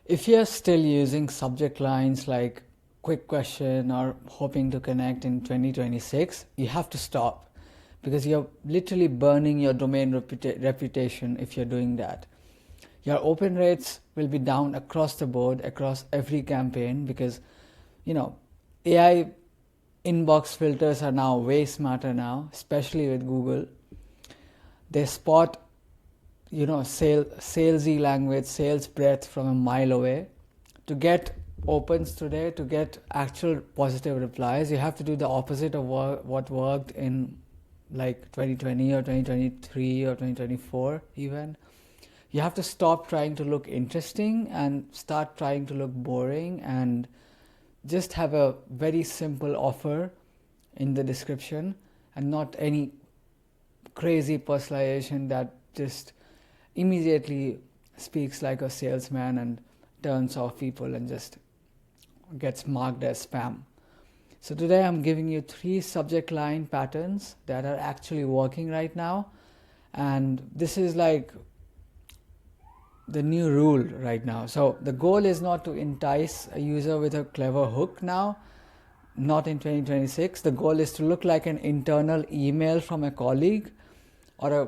If you're still using subject lines like quick question or hoping to connect in 2026, you have to stop, because you're literally burning your domain reputation if you're doing that. Your open rates will be down across the board, across every campaign, because AI inbox filters are now way smarter now, especially with Google. They spot salesy language, sales breath from a mile away. To get opens today, to get actual positive replies, you have to do the opposite of what worked in like 2020 or 2023 or 2024 even. You have to stop trying to look interesting and start trying to look boring, and just have a very simple offer in the description, and not any crazy personalization that just immediately speaks like a salesman and turns off people and just gets marked as spam. So today I'm giving you 3 subject line patterns that are actually working right now, and this is like the new rule right now. So the goal is not to entice a user with a clever hook now, not in 2026. The goal is to look like an internal email from a colleague or a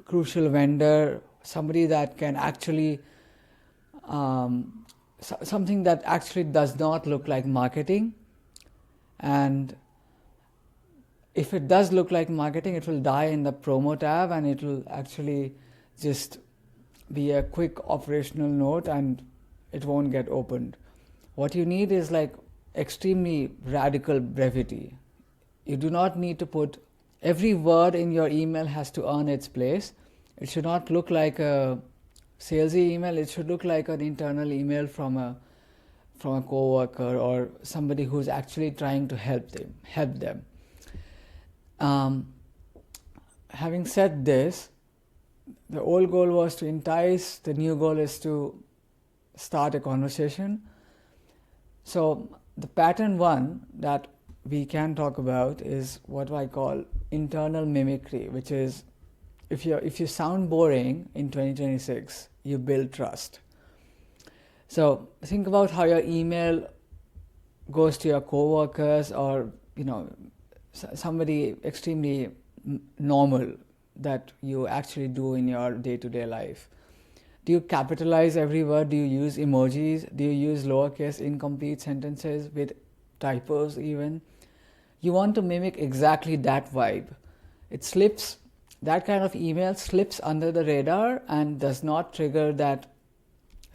crucial vendor, somebody that can actually something that actually does not look like marketing. And if it does look like marketing, it will die in the promo tab, and it will actually just be a quick operational note, and it won't get opened. What you need is like extremely radical brevity. You do not need to put every word in your email has to earn its place. It should not look like a salesy email. It should look like an internal email from a coworker or somebody who's actually trying to help them. Having said this, the old goal was to entice. The new goal is to start a conversation. So the pattern 1 that we can talk about is what I call internal mimicry, which is if you sound boring in 2026, you build trust. So think about how your email goes to your coworkers, or somebody extremely normal that you actually do in your day-to-day life. Do you capitalize every word? Do you use emojis? Do you use lowercase incomplete sentences with typos even? You want to mimic exactly that vibe. That kind of email slips under the radar and does not trigger that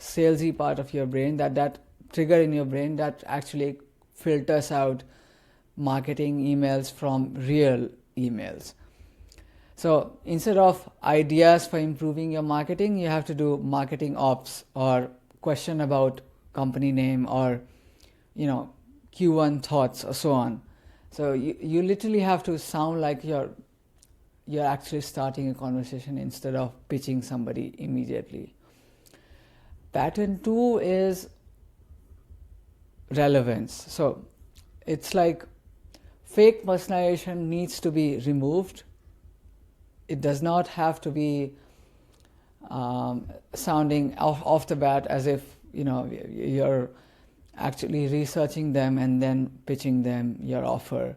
salesy part of your brain, that trigger in your brain that actually filters out marketing emails from real emails. So instead of ideas for improving your marketing, you have to do marketing ops, or question about company name, or Q1 thoughts, or so on. So you literally have to sound like you're actually starting a conversation instead of pitching somebody immediately. Pattern 2 is relevance. So it's like fake personalization needs to be removed. It does not have to be sounding off the bat as if you're actually researching them and then pitching them your offer.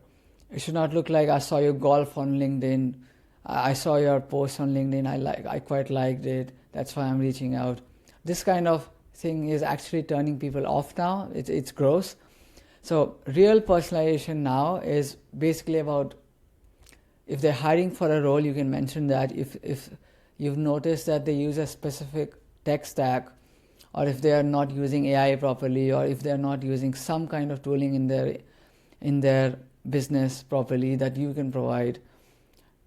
It should not look like, I saw you golf on LinkedIn, I saw your post on LinkedIn, I quite liked it, that's why I'm reaching out. This kind of thing is actually turning people off now. It's gross. So real personalization now is basically about, if they're hiring for a role, you can mention that. If you've noticed that they use a specific tech stack, or if they are not using AI properly, or if they're not using some kind of tooling in their business properly that you can provide,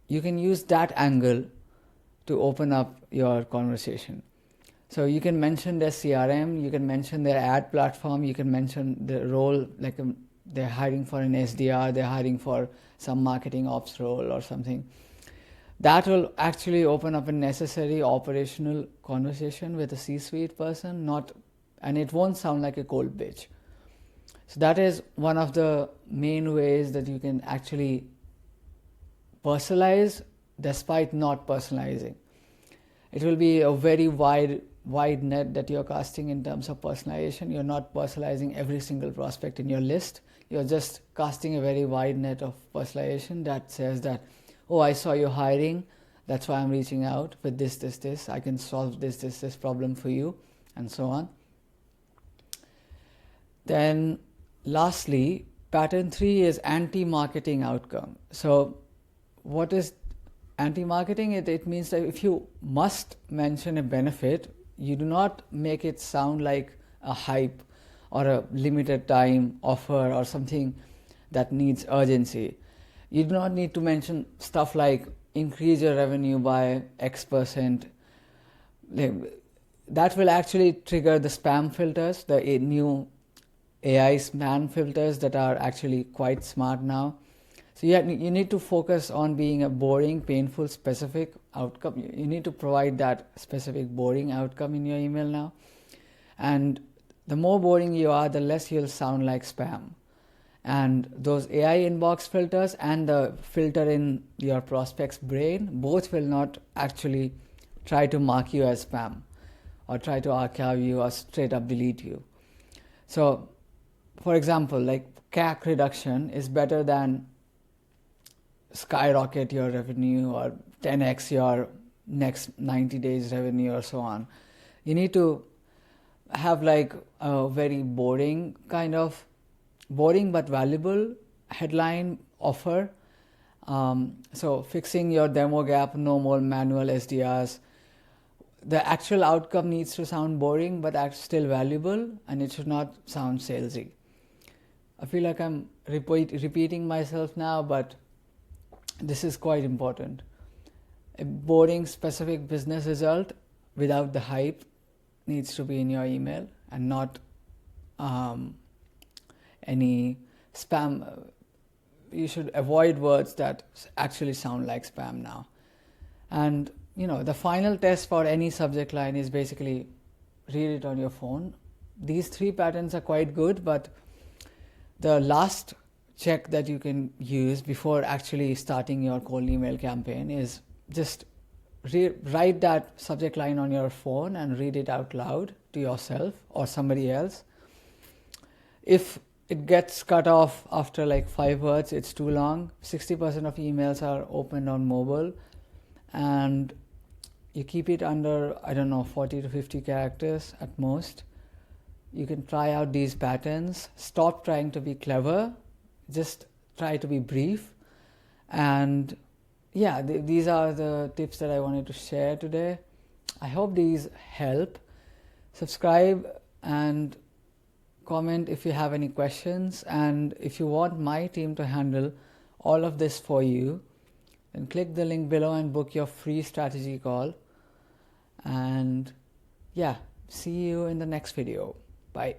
you can use that angle to open up your conversation. So you can mention their CRM, you can mention their ad platform, you can mention the role, like they're hiring for an SDR, they're hiring for some marketing ops role or something. That will actually open up a necessary operational conversation with a C-suite person, and it won't sound like a cold pitch. So that is one of the main ways that you can actually personalize despite not personalizing. It will be a very wide wide net that you're casting in terms of personalization. You're not personalizing every single prospect in your list. You're just casting a very wide net of personalization that says that, oh, I saw you hiring, that's why I'm reaching out with this. I can solve this problem for you, and so on. Then lastly, pattern 3 is anti-marketing outcome. So what is anti-marketing? It means that if you must mention a benefit, you do not make it sound like a hype or a limited time offer or something that needs urgency. You do not need to mention stuff like increase your revenue by X%. That will actually trigger the spam filters, the new AI spam filters that are actually quite smart now. So you need to focus on being a boring, painful, specific outcome. You need to provide that specific boring outcome in your email now. And the more boring you are, the less you'll sound like spam. And those AI inbox filters and the filter in your prospect's brain, both will not actually try to mark you as spam or try to archive you or straight up delete you. So, for example, like CAC reduction is better than skyrocket your revenue or 10x your next 90 days revenue or so on. You need to have like a very boring but valuable headline offer. So fixing your demo gap, no more manual SDRs. The actual outcome needs to sound boring but still valuable, and it should not sound salesy. I feel like I'm repeating myself now, but this is quite important. A boring, specific business result without the hype needs to be in your email, and not any spam. You should avoid words that actually sound like spam now. And the final test for any subject line is basically read it on your phone. These 3 patterns are quite good, but the last check that you can use before actually starting your cold email campaign is just write that subject line on your phone and read it out loud to yourself or somebody else. If it gets cut off after like 5 words, it's too long. 60% of emails are opened on mobile, and you keep it under, 40 to 50 characters at most. You can try out these patterns. Stop trying to be clever. Just try to be brief. And yeah, these are the tips that I wanted to share today. I hope these help. Subscribe and comment if you have any questions. And if you want my team to handle all of this for you, then click the link below and book your free strategy call. And yeah, see you in the next video. Bye.